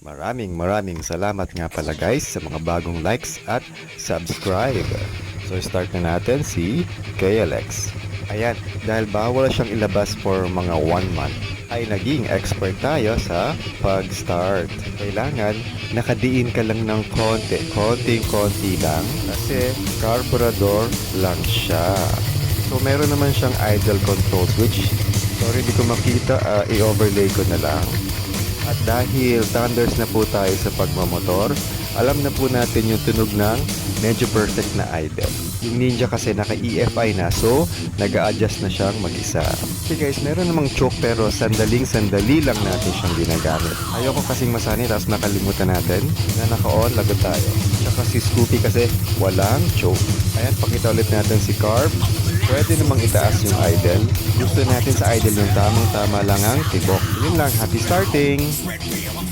Maraming salamat nga pala guys sa mga bagong likes at subscribe. So start na natin si KLX. Ayan, dahil bawal siyang ilabas for mga 1 month, ay naging expert tayo sa pag-start. Kailangan nakadiin ka lang ng konting-konti lang kasi carburetor lang siya. So meron naman siyang idle control switch. Sorry, hindi ko makita, i-overlay ko na lang. At dahil thunders na po tayo sa pagmamotor, alam na po natin yung tunog ng medyo perfect na idle. Yung Ninja kasi naka-EFI na, so nag-a-adjust na siyang mag-isa. Okay guys, meron namang choke pero sandali lang natin siyang ginagamit. Ayoko kasing masanay tapos nakalimutan natin na naka-on, lagot tayo. Tsaka si Scoopy kasi walang choke. Ayan, pakita ulit natin si Carb. Pwede namang itaas yung idle. Gusto natin sa idle yung tamang-tama lang ang tibok. Yun lang, happy starting!